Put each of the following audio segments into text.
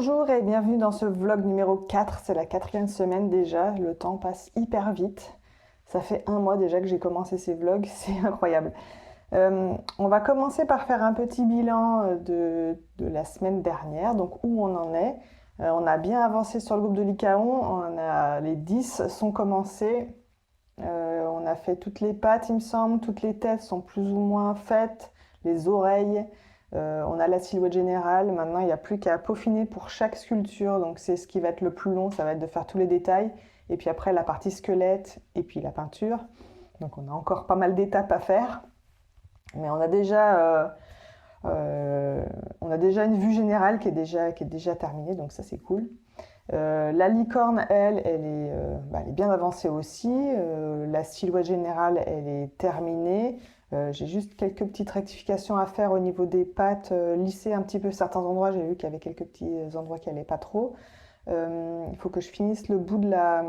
Bonjour et bienvenue dans ce vlog numéro 4, c'est la 4e semaine déjà, le temps passe hyper vite. Ça fait un mois déjà que j'ai commencé ces vlogs, c'est incroyable. On va commencer par faire un petit bilan de la semaine dernière, donc où on en est. On a bien avancé sur le groupe de l'ICAON, les 10 sont commencés. On a fait toutes les pattes il me semble, toutes les têtes sont plus ou moins faites, les oreilles. On a la silhouette générale, maintenant il n'y a plus qu'à peaufiner pour chaque sculpture, donc c'est ce qui va être le plus long, ça va être de faire tous les détails, et puis après la partie squelette, et puis la peinture. Donc on a encore pas mal d'étapes à faire, mais on a déjà une vue générale qui est déjà terminée, donc ça c'est cool. La licorne, elle est bien avancée aussi. La silhouette générale, elle est terminée. J'ai juste quelques petites rectifications à faire au niveau des pattes, lisser un petit peu certains endroits. J'ai vu qu'il y avait quelques petits endroits qui n'allaient pas trop. Il faut que je finisse le bout de la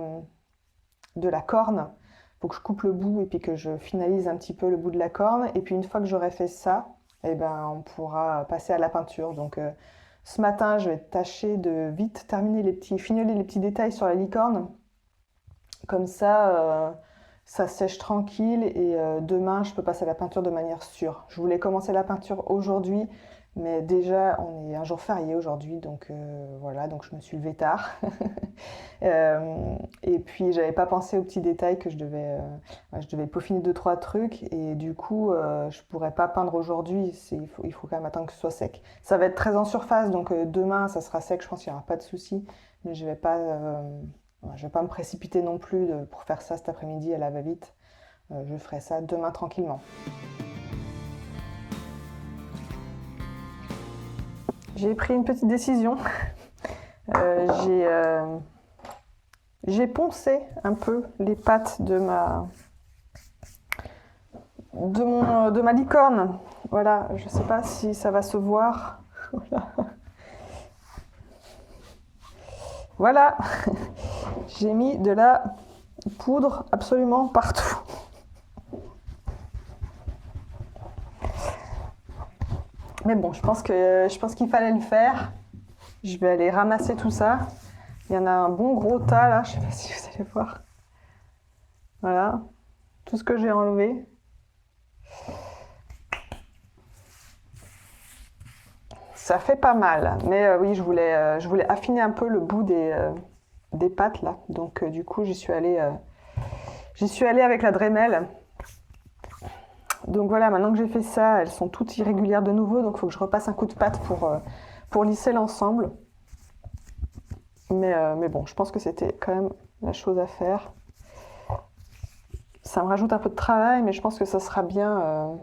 corne. Il faut que je coupe le bout et puis que je finalise un petit peu le bout de la corne. Et puis une fois que j'aurai fait ça, eh ben, on pourra passer à la peinture. Donc ce matin, je vais tâcher de vite fignoler les petits détails sur la licorne. Comme ça, ça sèche tranquille et demain, je peux passer à la peinture de manière sûre. Je voulais commencer la peinture aujourd'hui, mais déjà, on est un jour férié aujourd'hui, donc voilà, donc je me suis levée tard. Et puis, j'avais pas pensé aux petits détails que je devais peaufiner 2-3 trucs, et du coup, je pourrais pas peindre aujourd'hui, il faut quand même attendre que ce soit sec. Ça va être très en surface, donc demain, ça sera sec, je pense qu'il n'y aura pas de souci, mais je vais pas me précipiter non plus pour faire ça cet après-midi à la va-vite. Je ferai ça demain tranquillement. J'ai pris une petite décision. J'ai poncé un peu les pattes de ma licorne. Voilà, je ne sais pas si ça va se voir. Voilà. J'ai mis de la poudre absolument partout. Mais bon, je pense qu'il fallait le faire. Je vais aller ramasser tout ça. Il y en a un bon gros tas là, je ne sais pas si vous allez voir. Voilà, tout ce que j'ai enlevé. Ça fait pas mal, mais oui, je voulais affiner un peu le bout des pattes là. Donc du coup, j'y suis allée avec la Dremel. Donc voilà, maintenant que j'ai fait ça, elles sont toutes irrégulières de nouveau, donc il faut que je repasse un coup de patte pour lisser l'ensemble. Mais bon, je pense que c'était quand même la chose à faire. Ça me rajoute un peu de travail, mais je pense que ça sera bien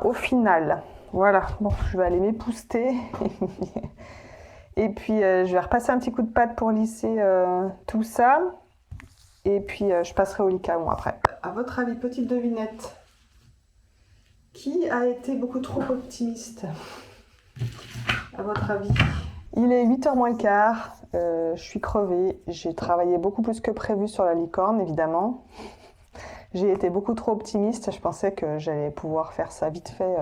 au final. Voilà, bon, je vais aller m'épouster. Et puis, je vais repasser un petit coup de patte pour lisser tout ça. Et puis, je passerai au Lycaon après. À votre avis, petite devinette, qui a été beaucoup trop optimiste? À votre avis? Il est 8h moins le quart, je suis crevée, j'ai travaillé beaucoup plus que prévu sur la licorne évidemment. J'ai été beaucoup trop optimiste, je pensais que j'allais pouvoir faire ça vite fait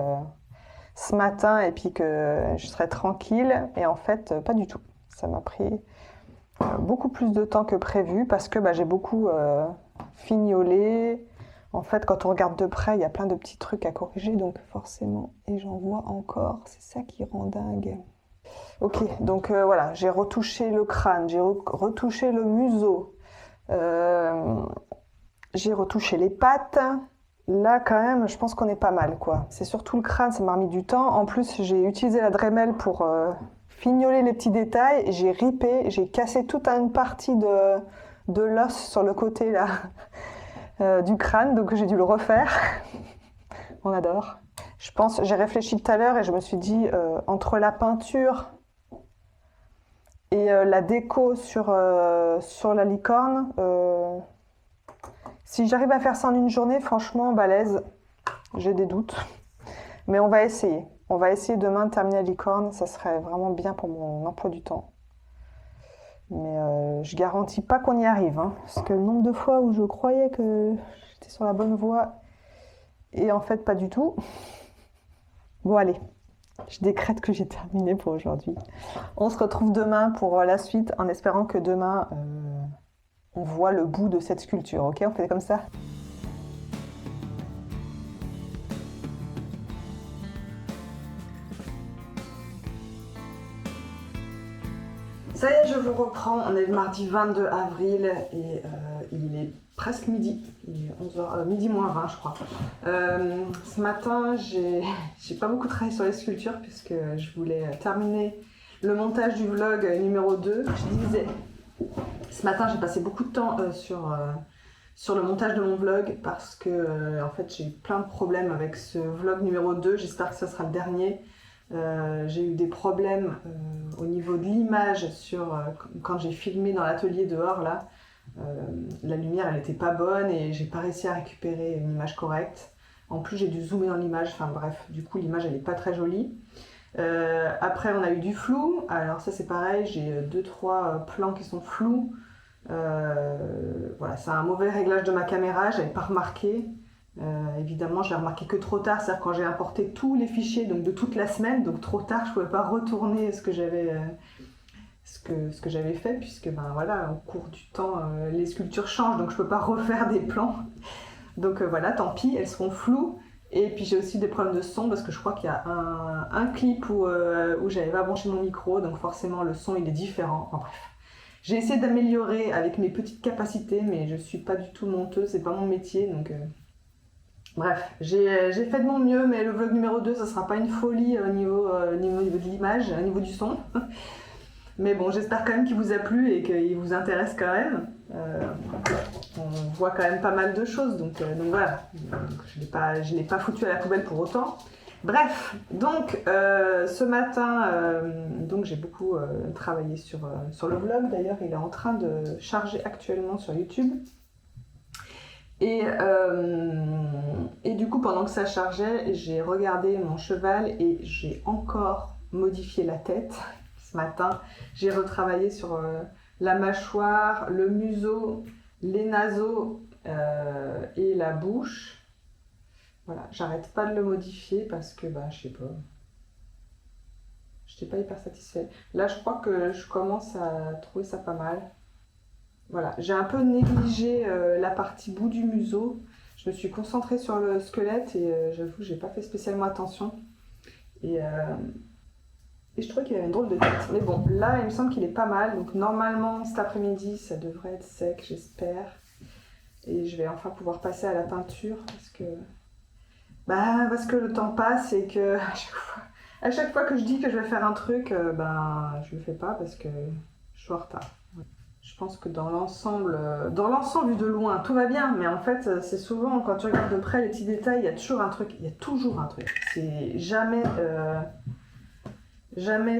ce matin et puis que je serais tranquille, et en fait pas du tout. Ça m'a pris beaucoup plus de temps que prévu parce que j'ai beaucoup fignolé. En fait, quand on regarde de près, il y a plein de petits trucs à corriger, donc forcément, et j'en vois encore, c'est ça qui rend dingue. Ok, donc voilà, j'ai retouché le crâne, j'ai retouché le museau, j'ai retouché les pattes. Là, quand même, je pense qu'on est pas mal, quoi. C'est surtout le crâne, ça m'a remis du temps. En plus, j'ai utilisé la Dremel pour fignoler les petits détails. J'ai ripé, j'ai cassé toute une partie de l'os sur le côté, là, du crâne, donc j'ai dû le refaire. On adore. J'ai réfléchi tout à l'heure et je me suis dit, entre la peinture et la déco sur la licorne, si j'arrive à faire ça en une journée, franchement, balèze. J'ai des doutes. Mais on va essayer. On va essayer demain de terminer la licorne. Ça serait vraiment bien pour mon emploi du temps. Mais je garantis pas qu'on y arrive. Hein, parce que le nombre de fois où je croyais que j'étais sur la bonne voie, et en fait pas du tout. Bon, allez. Je décrète que j'ai terminé pour aujourd'hui. On se retrouve demain pour la suite en espérant que demain on voit le bout de cette sculpture. Ok, on fait comme ça? Ça y est, je vous reprends. On est le mardi 22 avril et il est presque midi. Il est 11h, midi moins 20, je crois. Ce matin, j'ai pas beaucoup travaillé sur les sculptures puisque je voulais terminer le montage du vlog numéro 2. Je disais, ce matin, j'ai passé beaucoup de temps sur le montage de mon vlog parce que en fait, j'ai eu plein de problèmes avec ce vlog numéro 2. J'espère que ce sera le dernier. J'ai eu des problèmes au niveau de l'image quand j'ai filmé dans l'atelier dehors là. La lumière elle était pas bonne et j'ai pas réussi à récupérer une image correcte. En plus j'ai dû zoomer dans l'image, enfin bref, du coup l'image elle est pas très jolie. Après on a eu du flou, alors ça c'est pareil, j'ai 2-3 plans qui sont flous. Voilà, c'est un mauvais réglage de ma caméra, j'avais pas remarqué. Évidemment, je l'ai remarqué que trop tard, c'est-à-dire quand j'ai importé tous les fichiers donc de toute la semaine, donc trop tard, je pouvais pas retourner ce que j'avais fait, puisque ben voilà, au cours du temps, les sculptures changent, donc je peux pas refaire des plans. Donc voilà, tant pis, elles seront floues. Et puis j'ai aussi des problèmes de son parce que je crois qu'il y a un clip où j'avais pas branché mon micro, donc forcément le son il est différent. Enfin bref. J'ai essayé d'améliorer avec mes petites capacités, mais je suis pas du tout monteuse, c'est pas mon métier, donc. Bref, j'ai fait de mon mieux, mais le vlog numéro 2, ça sera pas une folie au niveau de l'image, au niveau du son. Mais bon, j'espère quand même qu'il vous a plu et qu'il vous intéresse quand même. On voit quand même pas mal de choses, donc voilà. Donc, je l'ai pas foutu à la poubelle pour autant. Bref, donc ce matin, donc j'ai beaucoup travaillé sur le vlog. D'ailleurs, il est en train de charger actuellement sur YouTube. Et du coup, pendant que ça chargeait, j'ai regardé mon cheval et j'ai encore modifié la tête ce matin. J'ai retravaillé sur la mâchoire, le museau, les naseaux et la bouche. Voilà, j'arrête pas de le modifier parce que, bah, je sais pas. Je n'étais pas hyper satisfaite. Là, je crois que je commence à trouver ça pas mal. Voilà, j'ai un peu négligé la partie bout du museau. Je me suis concentrée sur le squelette et j'avoue que j'ai pas fait spécialement attention. Et je trouvais qu'il avait une drôle de tête. Mais bon, là, il me semble qu'il est pas mal. Donc normalement, cet après-midi, ça devrait être sec, j'espère. Et je vais enfin pouvoir passer à la peinture parce que le temps passe et que à chaque fois que je dis que je vais faire un truc, je le fais pas parce que je suis en retard. Je pense que dans l'ensemble vu de loin, tout va bien, mais en fait, c'est souvent quand tu regardes de près les petits détails, il y a toujours un truc. C'est jamais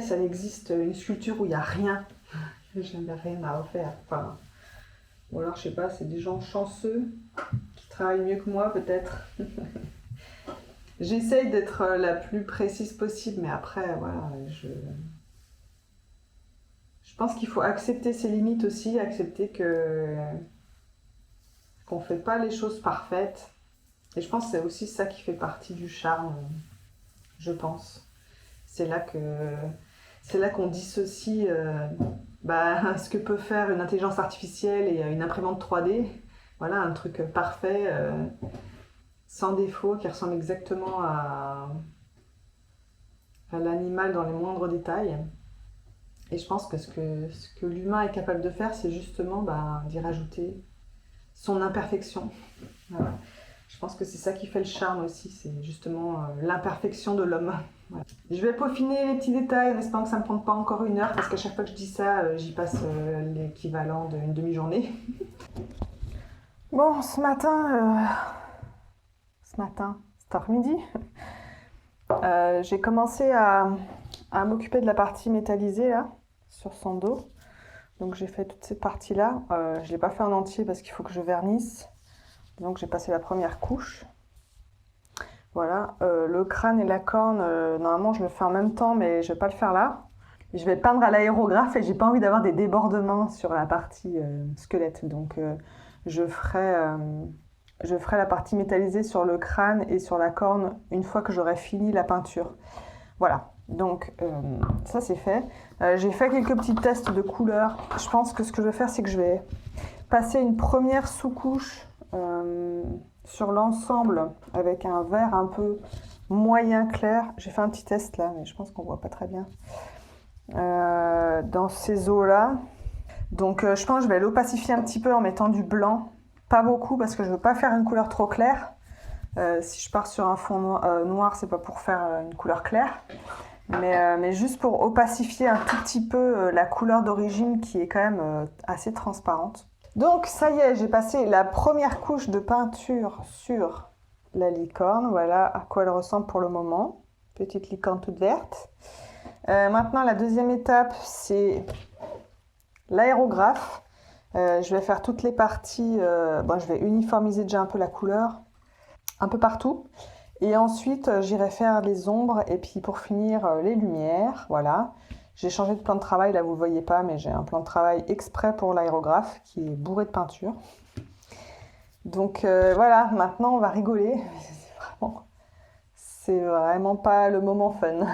ça n'existe une sculpture où il n'y a rien. Jamais rien à refaire. Enfin, ou alors, je sais pas, c'est des gens chanceux qui travaillent mieux que moi, peut-être. J'essaye d'être la plus précise possible, mais après, voilà, je pense qu'il faut accepter ses limites aussi, accepter qu'on ne fait pas les choses parfaites. Et je pense que c'est aussi ça qui fait partie du charme, je pense. C'est là qu'on dissocie ce que peut faire une intelligence artificielle et une imprimante 3D. Voilà, un truc parfait, sans défaut, qui ressemble exactement à l'animal dans les moindres détails. Et je pense que ce que l'humain est capable de faire, c'est justement d'y rajouter son imperfection. Voilà. Je pense que c'est ça qui fait le charme aussi, c'est justement l'imperfection de l'homme. Voilà. Je vais peaufiner les petits détails en espérant que ça ne me prenne pas encore 1 heure, parce qu'à chaque fois que je dis ça, j'y passe l'équivalent d'une demi-journée. Bon, ce matin, cet après-midi, j'ai commencé à m'occuper de la partie métallisée là, sur son dos. Donc j'ai fait toute cette partie-là. Je ne l'ai pas fait en entier parce qu'il faut que je vernisse. Donc j'ai passé la première couche. Voilà. Le crâne et la corne, normalement je le fais en même temps, mais je ne vais pas le faire là. Je vais peindre à l'aérographe et j'ai pas envie d'avoir des débordements sur la partie squelette. Donc je ferai la partie métallisée sur le crâne et sur la corne une fois que j'aurai fini la peinture. Voilà, donc ça c'est fait. J'ai fait quelques petits tests de couleurs. Je pense que ce que je vais faire, c'est que je vais passer une première sous-couche sur l'ensemble avec un vert un peu moyen clair. J'ai fait un petit test là, mais je pense qu'on voit pas très bien. Dans ces eaux-là. Donc je pense que je vais l'opacifier un petit peu en mettant du blanc. Pas beaucoup parce que je veux pas faire une couleur trop claire. Si je pars sur un fond noir, c'est pas pour faire une couleur claire. Mais juste pour opacifier un tout petit peu la couleur d'origine qui est quand même assez transparente. Donc ça y est, j'ai passé la première couche de peinture sur la licorne. Voilà à quoi elle ressemble pour le moment. Petite licorne toute verte. Maintenant, la deuxième étape, c'est l'aérographe. Je vais faire toutes les parties. Je vais uniformiser déjà un peu la couleur, un peu partout. Et ensuite, j'irai faire les ombres et puis pour finir, les lumières. Voilà. J'ai changé de plan de travail, là vous ne le voyez pas, mais j'ai un plan de travail exprès pour l'aérographe qui est bourré de peinture. Donc voilà, maintenant on va rigoler. C'est vraiment pas le moment fun.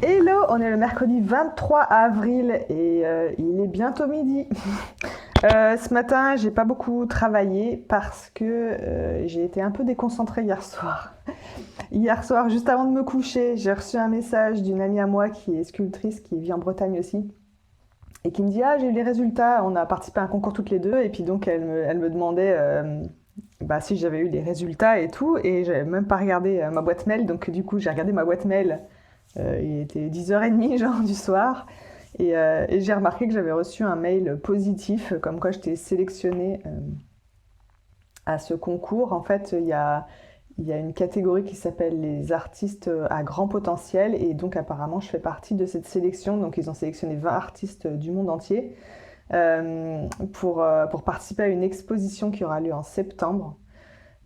Hello, on est le mercredi 23 avril et il est bientôt midi. Ce matin, j'ai pas beaucoup travaillé parce que j'ai été un peu déconcentrée hier soir. Hier soir, juste avant de me coucher, j'ai reçu un message d'une amie à moi qui est sculptrice, qui vit en Bretagne aussi, et qui me dit « Ah, j'ai eu les résultats, on a participé à un concours toutes les deux », et puis donc elle me demandait si j'avais eu les résultats et tout, et j'avais même pas regardé ma boîte mail, donc du coup j'ai regardé ma boîte mail. Il était 10h30 genre du soir et j'ai remarqué que j'avais reçu un mail positif comme quoi j'étais sélectionnée à ce concours. En fait, il y a une catégorie qui s'appelle les artistes à grand potentiel et donc apparemment je fais partie de cette sélection. Donc ils ont sélectionné 20 artistes du monde entier pour participer à une exposition qui aura lieu en septembre.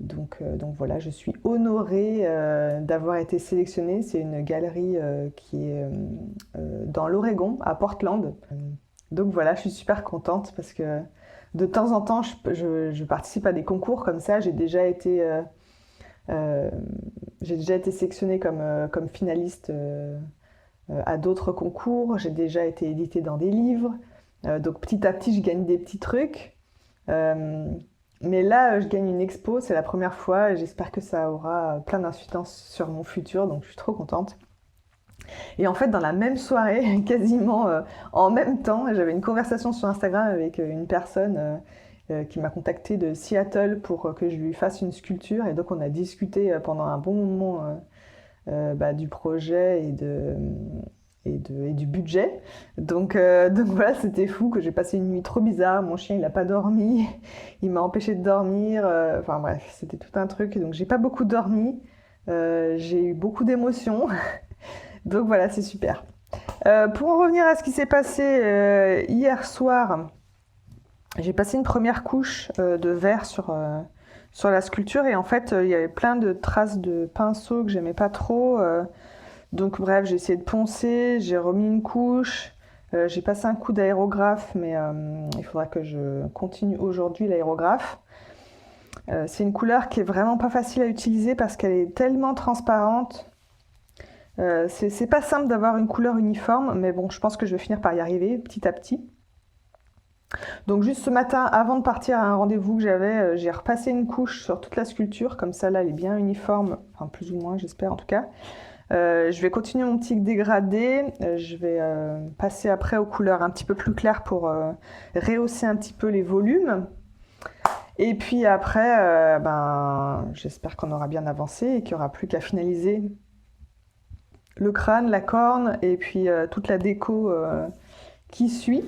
Donc voilà, je suis honorée d'avoir été sélectionnée. C'est une galerie qui est dans l'Oregon, à Portland. Donc voilà, je suis super contente parce que de temps en temps, je participe à des concours comme ça. J'ai déjà été sélectionnée comme finaliste à d'autres concours. J'ai déjà été éditée dans des livres. Donc petit à petit, je gagne des petits trucs. Mais là, je gagne une expo, c'est la première fois et j'espère que ça aura plein d'incidences sur mon futur, donc je suis trop contente. Et en fait, dans la même soirée, quasiment en même temps, j'avais une conversation sur Instagram avec une personne qui m'a contactée de Seattle pour que je lui fasse une sculpture. Et donc, on a discuté pendant un bon moment du projet et du budget. Donc voilà, c'était fou que j'ai passé une nuit trop bizarre. Mon chien, il n'a pas dormi. Il m'a empêché de dormir. Enfin bref, c'était tout un truc. Donc j'ai pas beaucoup dormi. J'ai eu beaucoup d'émotions. Donc voilà, c'est super. Pour en revenir à ce qui s'est passé hier soir, j'ai passé une première couche de verre sur la sculpture. Et en fait, il y avait plein de traces de pinceau que j'aimais pas trop. Donc bref, j'ai essayé de poncer, j'ai remis une couche, j'ai passé un coup d'aérographe, mais il faudra que je continue aujourd'hui l'aérographe. C'est une couleur qui est vraiment pas facile à utiliser parce qu'elle est tellement transparente. C'est pas simple d'avoir une couleur uniforme, mais bon, je pense que je vais finir par y arriver petit à petit. Donc juste ce matin, avant de partir à un rendez-vous que j'avais, j'ai repassé une couche sur toute la sculpture, comme ça là elle est bien uniforme, enfin plus ou moins j'espère en tout cas. Je vais continuer mon petit dégradé, je vais passer après aux couleurs un petit peu plus claires pour rehausser un petit peu les volumes. Et puis après, j'espère qu'on aura bien avancé et qu'il n'y aura plus qu'à finaliser le crâne, la corne et puis toute la déco qui suit.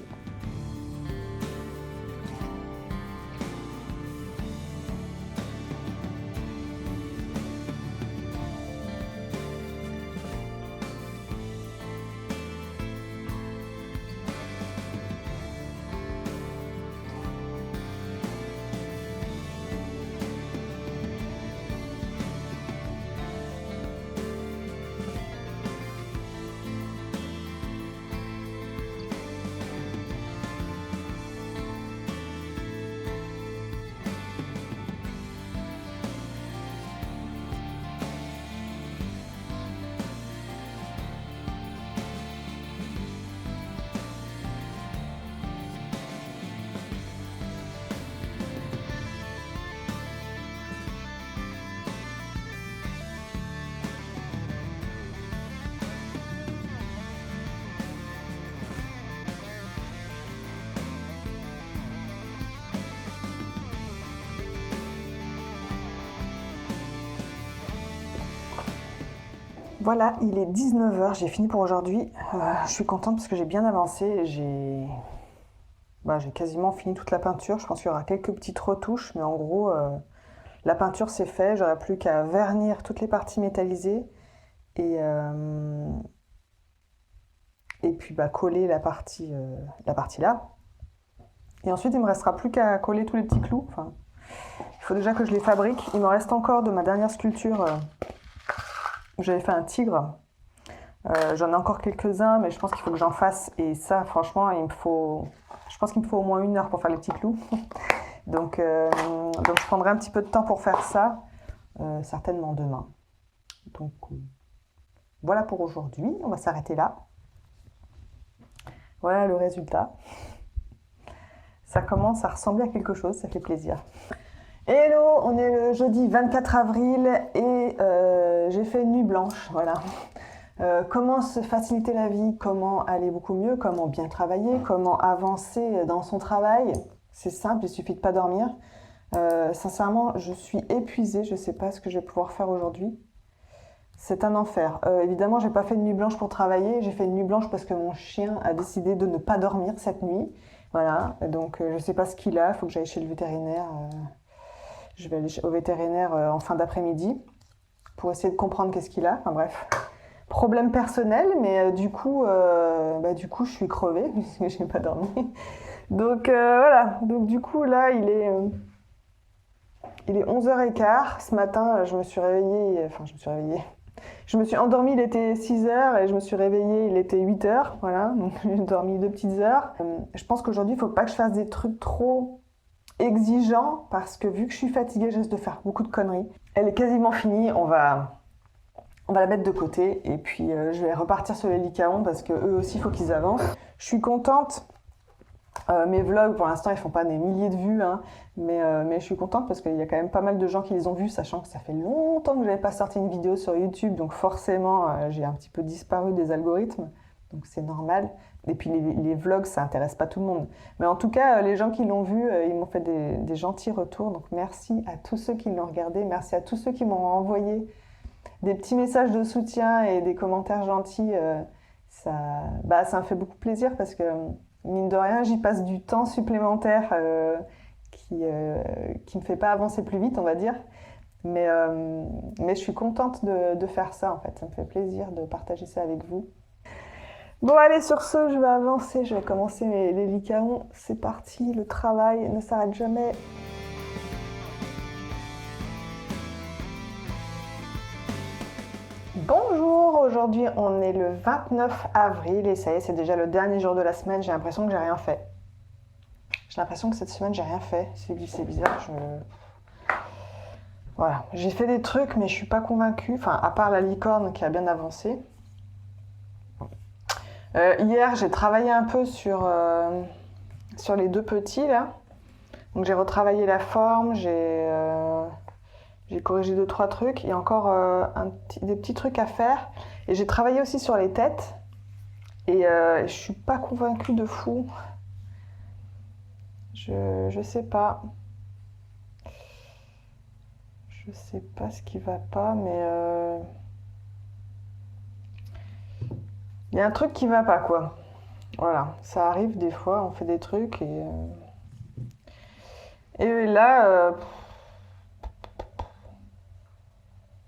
Voilà, il est 19h, j'ai fini pour aujourd'hui. Je suis contente parce que j'ai bien avancé. J'ai quasiment fini toute la peinture. Je pense qu'il y aura quelques petites retouches, mais en gros, la peinture c'est fait. J'aurai plus qu'à vernir toutes les parties métallisées et, puis coller la partie là. Et ensuite, il me restera plus qu'à coller tous les petits clous. Enfin, il faut déjà que je les fabrique. Il me reste encore de ma dernière sculpture où j'avais fait un tigre. J'en ai encore quelques-uns, mais je pense qu'il faut que j'en fasse. Et ça, franchement, je pense qu'il me faut au moins 1 heure pour faire les petits clous. donc je prendrai un petit peu de temps pour faire ça, certainement demain. Donc voilà pour aujourd'hui. On va s'arrêter là. Voilà le résultat. Ça commence à ressembler à quelque chose, ça fait plaisir. Hello, on est le jeudi 24 avril et j'ai fait une nuit blanche, voilà. Comment se faciliter la vie, comment aller beaucoup mieux, comment bien travailler, comment avancer dans son travail. C'est simple, il suffit de pas dormir. Sincèrement, je suis épuisée, je ne sais pas ce que je vais pouvoir faire aujourd'hui. C'est un enfer. Évidemment, j'ai pas fait une nuit blanche pour travailler, j'ai fait une nuit blanche parce que mon chien a décidé de ne pas dormir cette nuit. Voilà, donc je ne sais pas ce qu'il a, il faut que j'aille chez le vétérinaire. Je vais aller au vétérinaire en fin d'après-midi pour essayer de comprendre qu'est-ce qu'il a. Enfin bref, problème personnel, mais du coup, je suis crevée parce que je n'ai pas dormi. Donc voilà, donc du coup là, il est 11h15. Ce matin, je me suis endormie, il était 6h et je me suis réveillée, il était 8h. Voilà, donc j'ai dormi 2 petites heures. Je pense qu'aujourd'hui, il ne faut pas que je fasse des trucs trop exigeants parce que vu que je suis fatiguée, je risque de faire beaucoup de conneries. Elle est quasiment finie, on va la mettre de côté et puis je vais repartir sur les lycaons parce que eux aussi, il faut qu'ils avancent. Je suis contente. Mes vlogs, pour l'instant, ils font pas des milliers de vues, hein, mais je suis contente parce qu'il y a quand même pas mal de gens qui les ont vus, sachant que ça fait longtemps que j'avais pas sorti une vidéo sur YouTube, donc forcément, j'ai un petit peu disparu des algorithmes, donc c'est normal. Et puis les vlogs, ça intéresse pas tout le monde. Mais en tout cas, les gens qui l'ont vu, ils m'ont fait des gentils retours, donc merci à tous ceux qui l'ont regardé, merci à tous ceux qui m'ont envoyé des petits messages de soutien et des commentaires gentils. Ça me fait beaucoup plaisir parce que mine de rien, j'y passe du temps supplémentaire qui me fait pas avancer plus vite, on va dire. Mais je suis contente de faire ça, en fait. Ça me fait plaisir de partager ça avec vous. Bon, allez, sur ce, je vais avancer. Je vais commencer les lycaons. C'est parti, le travail ne s'arrête jamais. Bonjour, aujourd'hui on est le 29 avril et ça y est, c'est déjà le dernier jour de la semaine. J'ai l'impression que j'ai rien fait. J'ai l'impression que cette semaine j'ai rien fait. C'est bizarre. Voilà, j'ai fait des trucs mais je suis pas convaincue. Enfin, à part la licorne qui a bien avancé. Hier, j'ai travaillé un peu sur les 2 petits là. Donc j'ai retravaillé la forme, j'ai corrigé 2-3 trucs, il y a encore des petits trucs à faire. Et j'ai travaillé aussi sur les têtes. Et je suis pas convaincue de fou. Je sais pas. Je sais pas ce qui va pas, mais il y a un truc qui va pas, quoi. Voilà, ça arrive des fois, on fait des trucs et là,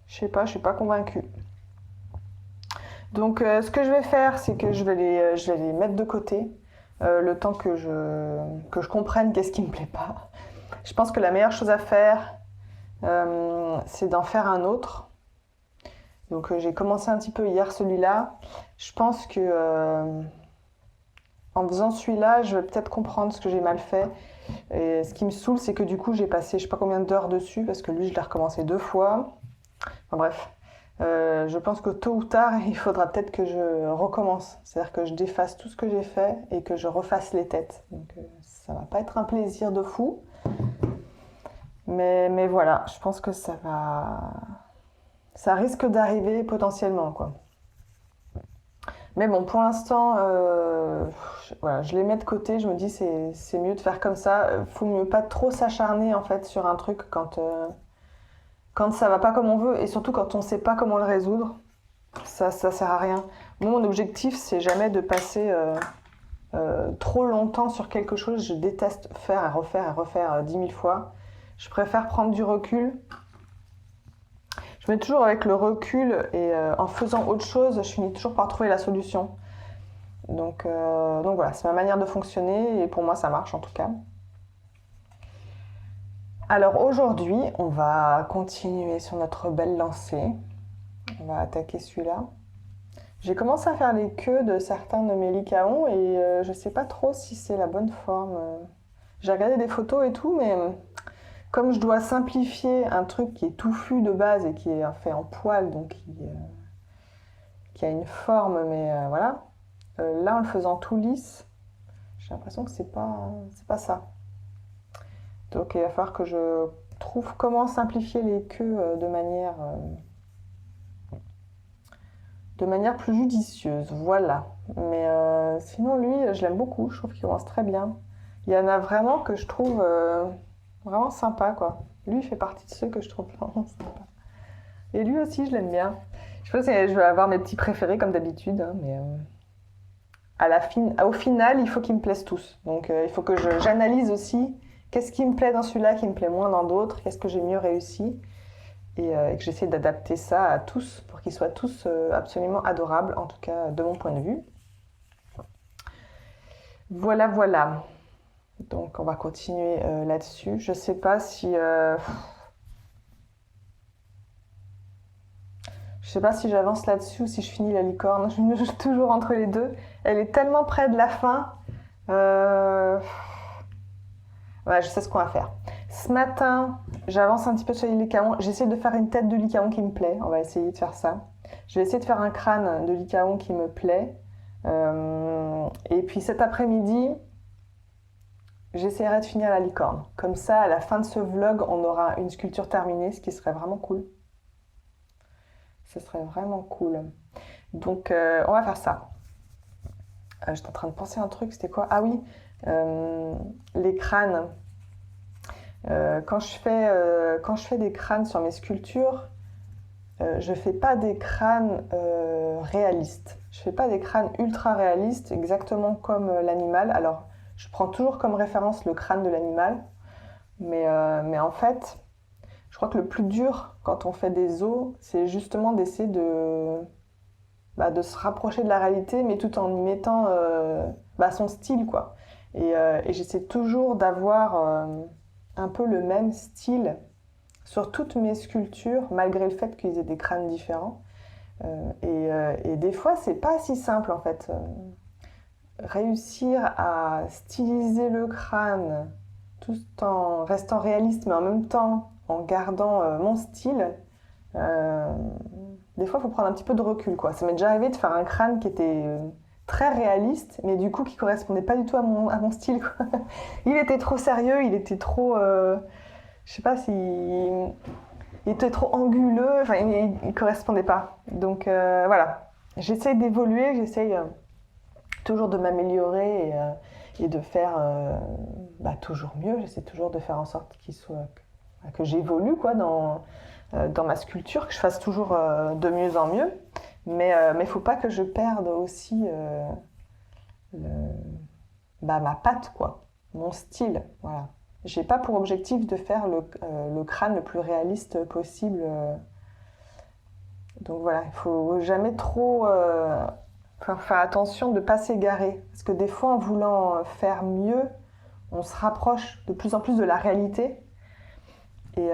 je sais pas, je suis pas convaincue. Donc ce que je vais faire, c'est que je vais les mettre de côté le temps que je comprenne qu'est-ce qui me plaît pas. Je pense que la meilleure chose à faire, c'est d'en faire un autre. Donc j'ai commencé un petit peu hier celui-là. Je pense que en faisant celui-là, je vais peut-être comprendre ce que j'ai mal fait. Et ce qui me saoule, c'est que du coup, j'ai passé je sais pas combien d'heures dessus parce que lui, je l'ai recommencé 2 fois. Enfin bref. Je pense que tôt ou tard, il faudra peut-être que je recommence. C'est-à-dire que je défasse tout ce que j'ai fait et que je refasse les têtes. Donc ça va pas être un plaisir de fou. Mais voilà, je pense que ça risque d'arriver potentiellement, quoi. Mais bon, pour l'instant, je les mets de côté. Je me dis c'est mieux de faire comme ça. Faut mieux pas trop s'acharner en fait sur un truc quand ça va pas comme on veut et surtout quand on sait pas comment le résoudre. Ça sert à rien. Moi, mon objectif, c'est jamais de passer trop longtemps sur quelque chose. Je déteste faire et refaire 10 000 fois. Je préfère prendre du recul. Je mets toujours avec le recul et en faisant autre chose, je finis toujours par trouver la solution. Donc voilà, c'est ma manière de fonctionner et pour moi, ça marche en tout cas. Alors aujourd'hui, on va continuer sur notre belle lancée. On va attaquer celui-là. J'ai commencé à faire les queues de certains de mes lycaons et je sais pas trop si c'est la bonne forme. J'ai regardé des photos et tout, mais comme je dois simplifier un truc qui est touffu de base et qui est fait en poil, donc qui a une forme, mais voilà. Là, en le faisant tout lisse, j'ai l'impression que c'est pas ça. Donc il va falloir que je trouve comment simplifier les queues de manière plus judicieuse, voilà. Mais sinon, lui, je l'aime beaucoup, je trouve qu'il commence très bien. Il y en a vraiment que je trouve vraiment sympa, quoi. Lui, il fait partie de ceux que je trouve vraiment sympa. Et lui aussi, je l'aime bien. Je pense que je vais avoir mes petits préférés, comme d'habitude, hein, mais au final, il faut qu'ils me plaisent tous. Donc, il faut que j'analyse aussi qu'est-ce qui me plaît dans celui-là, qui me plaît moins dans d'autres, qu'est-ce que j'ai mieux réussi. Et que j'essaie d'adapter ça à tous pour qu'ils soient tous absolument adorables, en tout cas de mon point de vue. Voilà, voilà. Donc on va continuer là-dessus. Je sais pas si j'avance là-dessus ou si je finis la licorne. Je me juge toujours entre les deux. Elle est tellement près de la fin. Ouais, je sais ce qu'on va faire. Ce matin, j'avance un petit peu sur les lycaons. J'essaie de faire une tête de lycaon qui me plaît. On va essayer de faire ça. Je vais essayer de faire un crâne de lycaon qui me plaît. Et puis cet après-midi, j'essaierai de finir la licorne. Comme ça, à la fin de ce vlog, on aura une sculpture terminée, ce qui serait vraiment cool. Ce serait vraiment cool. Donc, on va faire ça. J'étais en train de penser à un truc, c'était quoi? Ah oui, les crânes. Quand je fais des crânes sur mes sculptures, je fais pas des crânes réalistes. Je fais pas des crânes ultra réalistes, exactement comme l'animal. Alors, je prends toujours comme référence le crâne de l'animal, mais en fait, je crois que le plus dur quand on fait des os, c'est justement d'essayer de se rapprocher de la réalité, mais tout en y mettant son style, quoi. Et j'essaie toujours d'avoir un peu le même style sur toutes mes sculptures, malgré le fait qu'ils aient des crânes différents. Et des fois, c'est pas si simple, en fait. Réussir à styliser le crâne tout en restant réaliste, mais en même temps en gardant mon style, des fois, il faut prendre un petit peu de recul, quoi. Ça m'est déjà arrivé de faire un crâne qui était très réaliste, mais du coup qui correspondait pas du tout à mon style, quoi. Il était trop sérieux, il était trop... je sais pas si... Il était trop anguleux, enfin, il correspondait pas. Donc voilà, j'essaye d'évoluer, j'essaye toujours de m'améliorer et de faire toujours mieux. J'essaie toujours de faire en sorte que j'évolue, quoi, dans ma sculpture, que je fasse toujours de mieux en mieux. Mais faut pas que je perde aussi ma patte, quoi, mon style, voilà. J'ai pas pour objectif de faire le crâne le plus réaliste possible. Donc voilà, il faut jamais trop faire attention de ne pas s'égarer. Parce que des fois, en voulant faire mieux, on se rapproche de plus en plus de la réalité. Et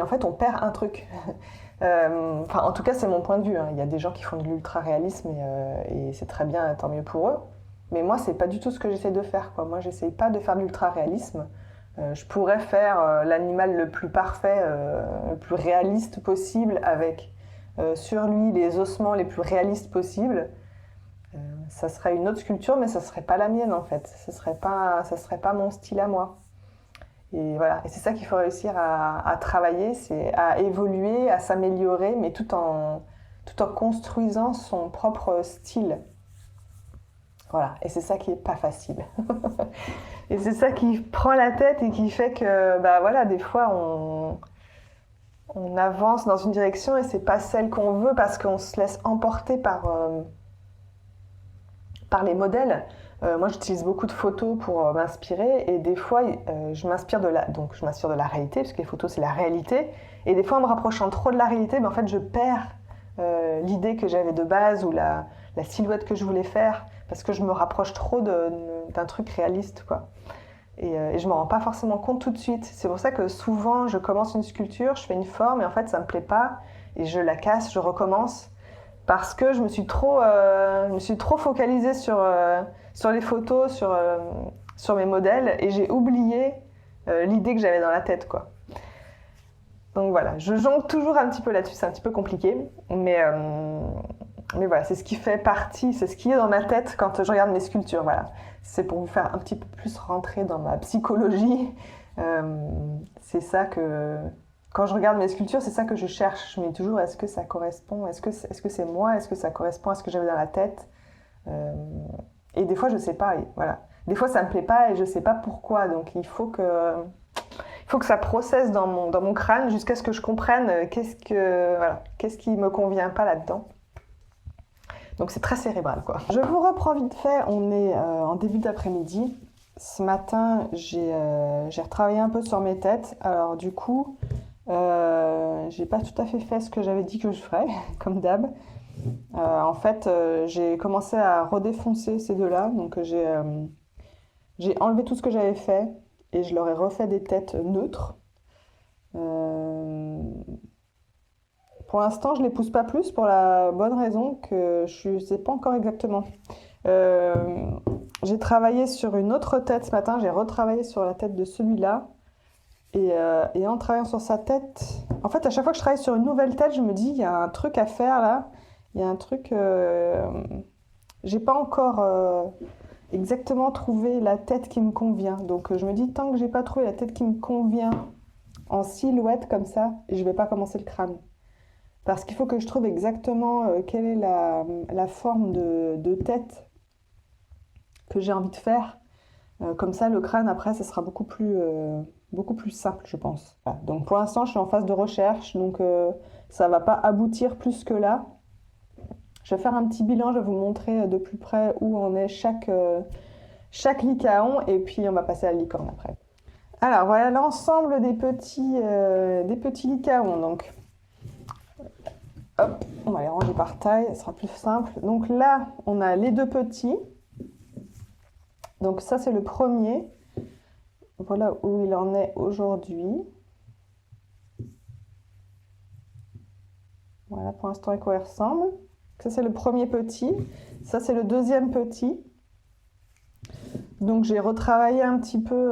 en fait, on perd un truc. En tout cas, c'est mon point de vue, hein. Il y a des gens qui font de l'ultra-réalisme et c'est très bien, tant mieux pour eux. Mais moi, c'est pas du tout ce que j'essaie de faire, quoi. Moi, j'essaie pas de faire de l'ultra-réalisme. Je pourrais faire l'animal le plus parfait, le plus réaliste possible, avec sur lui les ossements les plus réalistes possibles. Ça serait une autre sculpture, mais ça serait pas la mienne, en fait. Ça serait pas mon style à moi. Et voilà, et c'est ça qu'il faut réussir à travailler, c'est à évoluer, à s'améliorer, mais tout en construisant son propre style. Voilà, et c'est ça qui est pas facile. Et c'est ça qui prend la tête et qui fait que, des fois, on avance dans une direction et c'est pas celle qu'on veut parce qu'on se laisse emporter par les modèles. Moi, j'utilise beaucoup de photos pour m'inspirer et des fois, je m'inspire de la réalité parce que les photos, c'est la réalité. Et des fois, en me rapprochant trop de la réalité, en fait, je perds l'idée que j'avais de base ou la silhouette que je voulais faire parce que je me rapproche trop d'un truc réaliste, quoi. Et je ne me rends pas forcément compte tout de suite. C'est pour ça que souvent, je commence une sculpture, je fais une forme et en fait, ça ne me plaît pas et je la casse, je recommence parce que je me suis trop focalisée sur les photos, sur mes modèles et j'ai oublié l'idée que j'avais dans la tête, quoi. Donc voilà, je jongle toujours un petit peu là-dessus, c'est un petit peu compliqué, mais voilà, c'est ce qui fait partie, c'est ce qui est dans ma tête quand je regarde mes sculptures, voilà. C'est pour vous faire un petit peu plus rentrer dans ma psychologie. C'est ça que, quand je regarde mes sculptures, c'est ça que je cherche. Je me dis toujours, est-ce que ça correspond? Est-ce que c'est moi? Est-ce que ça correspond à ce que j'avais dans la tête? Et des fois, je sais pas, et voilà. Des fois, ça me plaît pas et je sais pas pourquoi, donc il faut que ça processe dans mon crâne jusqu'à ce que je comprenne qu'est-ce qui me convient pas là-dedans. Donc c'est très cérébral, quoi. Je vous reprends vite fait, on est en début d'après-midi. Ce matin, j'ai retravaillé un peu sur mes têtes. Alors du coup, j'ai pas tout à fait ce que j'avais dit que je ferais, comme d'hab. En fait, j'ai commencé à redéfoncer ces deux-là. Donc j'ai enlevé tout ce que j'avais fait et je leur ai refait des têtes neutres. Pour l'instant, je les pousse pas plus pour la bonne raison que je ne sais pas encore exactement. J'ai travaillé sur une autre tête ce matin, j'ai retravaillé sur la tête de celui-là. Et en travaillant sur sa tête, en fait, à chaque fois que je travaille sur une nouvelle tête, je me dis, il y a un truc à faire là. Il y a un truc... j'ai pas encore exactement trouvé la tête qui me convient. Donc je me dis, tant que j'ai pas trouvé la tête qui me convient en silhouette comme ça, je vais pas commencer le crâne. Parce qu'il faut que je trouve exactement quelle est la forme de tête que j'ai envie de faire. Comme ça, le crâne, après, ça sera beaucoup plus simple, je pense. Voilà. Donc pour l'instant, je suis en phase de recherche, donc ça ne va pas aboutir plus que là. Je vais faire un petit bilan, je vais vous montrer de plus près où en est chaque lycaon, et puis on va passer à la licorne après. Alors voilà l'ensemble des petits lycaons. Donc, hop, on va les ranger par taille, ce sera plus simple. Donc là, on a les deux petits. Donc ça, c'est le premier. Voilà où il en est aujourd'hui. Voilà pour l'instant à quoi il ressemble. Ça, c'est le premier petit. Ça, c'est le deuxième petit. Donc j'ai retravaillé un petit peu...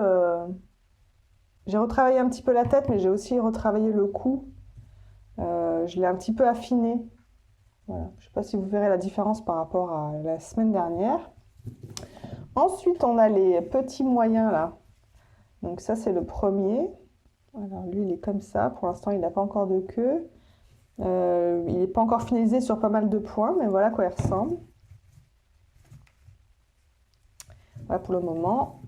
la tête, mais j'ai aussi retravaillé le cou. Je l'ai un petit peu affiné. Voilà. Je ne sais pas si vous verrez la différence par rapport à la semaine dernière. Ensuite, on a les petits moyens là. Donc ça, c'est le premier. Alors lui, il est comme ça. Pour l'instant, il n'a pas encore de queue. Il n'est pas encore finalisé sur pas mal de points, mais voilà à quoi il ressemble. Voilà pour le moment.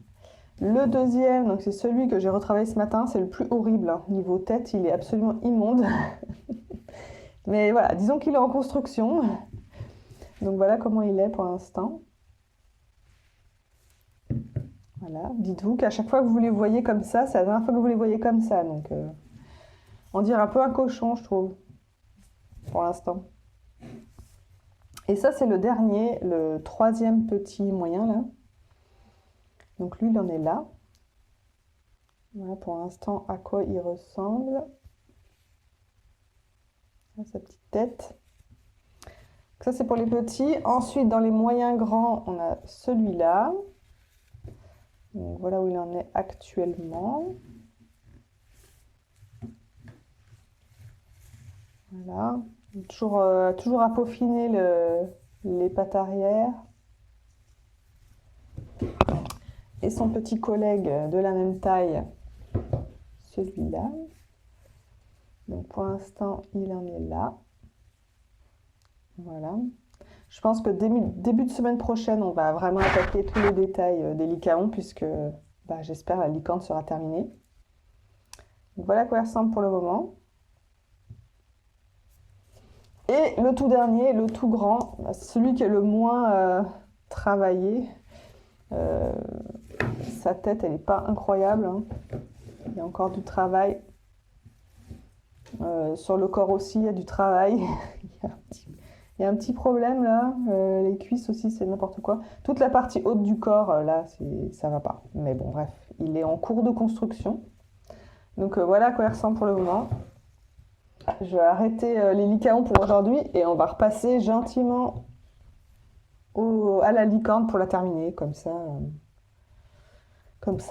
Le deuxième, donc c'est celui que j'ai retravaillé ce matin, c'est le plus horrible. Hein. Niveau tête, il est absolument immonde. Mais voilà, disons qu'il est en construction. Donc voilà comment il est pour l'instant. Voilà, dites-vous qu'à chaque fois que vous les voyez comme ça, c'est la dernière fois que vous les voyez comme ça. Donc on dirait un peu un cochon, je trouve, pour l'instant. Et ça, c'est le dernier, le troisième petit moyen, là. Donc lui, il en est là. Voilà pour l'instant à quoi il ressemble. Là, sa petite tête. Donc ça, c'est pour les petits. Ensuite, dans les moyens grands, on a celui-là. Donc voilà où il en est actuellement. Voilà. Toujours à peaufiner les pattes arrière. Et son petit collègue de la même taille, celui-là. Donc pour l'instant, il en est là. Voilà. Je pense que début de semaine prochaine, on va vraiment attaquer tous les détails des lycaons, puisque j'espère la licorne sera terminée. Donc voilà à quoi il ressemble pour le moment. Et le tout dernier, le tout grand, celui qui est le moins travaillé. Sa tête, elle n'est pas incroyable, hein. Il y a encore du travail. Sur le corps aussi, il y a du travail. Il y a un petit problème là. Les cuisses aussi, c'est n'importe quoi. Toute la partie haute du corps, là, ça va pas. Mais bon, bref, il est en cours de construction. Donc voilà à quoi il ressemble pour le moment. Je vais arrêter les lycaons pour aujourd'hui et on va repasser gentiment à la licorne pour la terminer. Comme ça,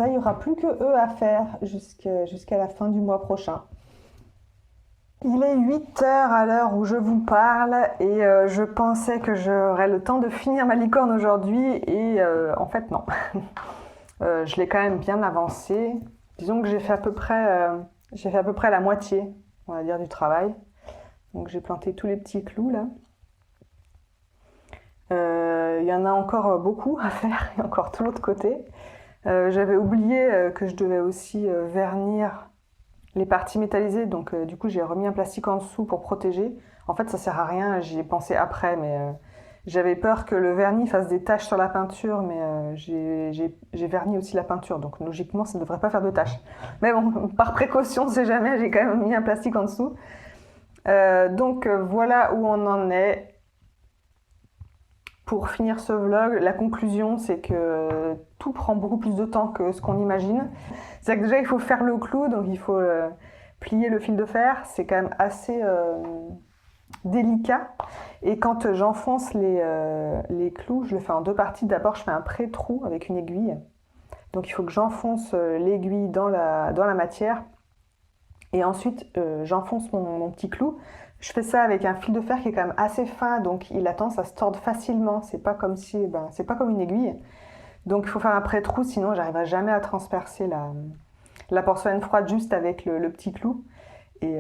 il n'y aura plus que eux à faire jusqu'à la fin du mois prochain. Il est 8h à l'heure où je vous parle et je pensais que j'aurais le temps de finir ma licorne aujourd'hui et en fait non. Je l'ai quand même bien avancé. Disons que j'ai fait à peu près la moitié, on va dire, du travail. Donc j'ai planté tous les petits clous là. Il y en a encore beaucoup à faire, et encore tout l'autre côté. J'avais oublié que je devais aussi vernir les parties métallisées, donc du coup j'ai remis un plastique en dessous pour protéger. En fait ça sert à rien, j'y ai pensé après, mais j'avais peur que le vernis fasse des taches sur la peinture, mais j'ai verni aussi la peinture, donc logiquement ça ne devrait pas faire de taches. Mais bon, par précaution, on ne sait jamais, j'ai quand même mis un plastique en dessous. Donc voilà où on en est. Pour finir ce vlog, la conclusion, c'est que tout prend beaucoup plus de temps que ce qu'on imagine. C'est-à-dire que déjà, il faut faire le clou, donc il faut plier le fil de fer. C'est quand même assez délicat. Et quand j'enfonce les clous, je le fais en deux parties. D'abord, je fais un pré-trou avec une aiguille. Donc il faut que j'enfonce l'aiguille dans la matière. Et ensuite, j'enfonce mon petit clou. Je fais ça avec un fil de fer qui est quand même assez fin, donc il a tendance à se tordre facilement. C'est pas comme une aiguille. Donc il faut faire un pré-trou, sinon j'arriverai jamais à transpercer la porcelaine froide juste avec le petit clou. Et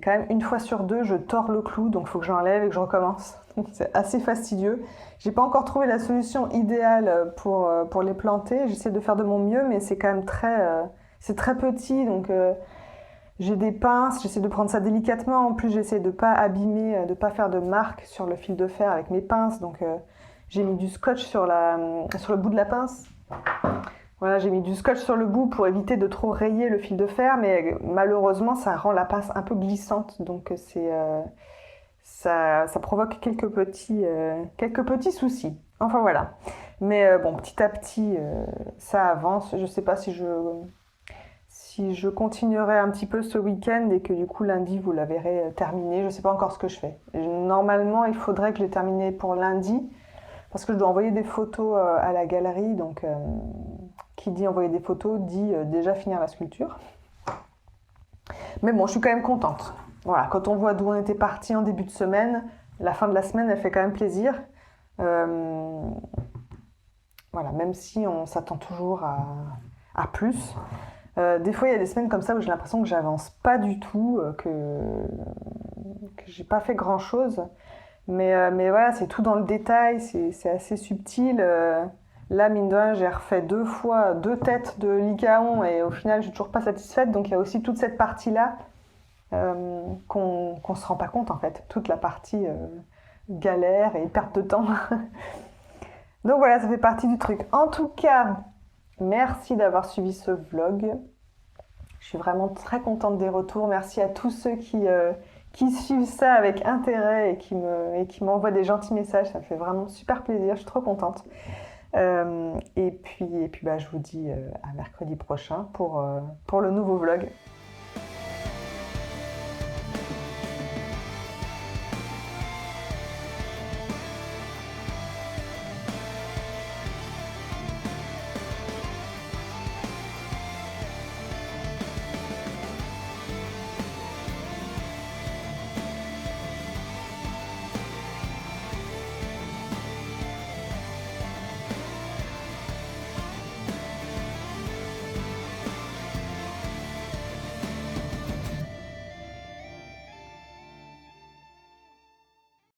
quand même, une fois sur deux, je tords le clou, donc il faut que j'enlève et que je recommence. C'est assez fastidieux. J'ai pas encore trouvé la solution idéale pour les planter. J'essaie de faire de mon mieux, mais c'est quand même c'est très petit, donc j'ai des pinces, j'essaie de prendre ça délicatement. En plus, j'essaie de pas abîmer, de pas faire de marques sur le fil de fer avec mes pinces. Donc, j'ai mis du scotch sur le bout de la pince. Voilà, j'ai mis du scotch sur le bout pour éviter de trop rayer le fil de fer, mais malheureusement, ça rend la pince un peu glissante. Donc, ça provoque quelques petits soucis. Enfin, voilà. Mais bon, petit à petit, ça avance. Je sais pas si je continuerai un petit peu ce week-end et que du coup lundi vous la verrez terminée. Je ne sais pas encore ce que je fais. Normalement il faudrait que je l'ai terminée pour lundi parce que je dois envoyer des photos à la galerie. Donc qui dit envoyer des photos dit déjà finir la sculpture. Mais bon, je suis quand même contente. Voilà, quand on voit d'où on était parti en début de semaine, la fin de la semaine elle fait quand même plaisir. Voilà, même si on s'attend toujours à plus. Des fois, il y a des semaines comme ça où j'ai l'impression que j'avance pas du tout, que j'ai pas fait grand-chose. Mais voilà, c'est tout dans le détail, c'est assez subtil. Là, mine de rien, j'ai refait 2 têtes de lycaon et au final, je suis toujours pas satisfaite. Donc, il y a aussi toute cette partie-là qu'on se rend pas compte, en fait. Toute la partie galère et perte de temps. Donc voilà, ça fait partie du truc. En tout cas, merci d'avoir suivi ce vlog. Je suis vraiment très contente des retours. Merci à tous ceux qui suivent ça avec intérêt et qui m'envoient des gentils messages. Ça me fait vraiment super plaisir. Je suis trop contente. Et puis je vous dis à mercredi prochain pour le nouveau vlog.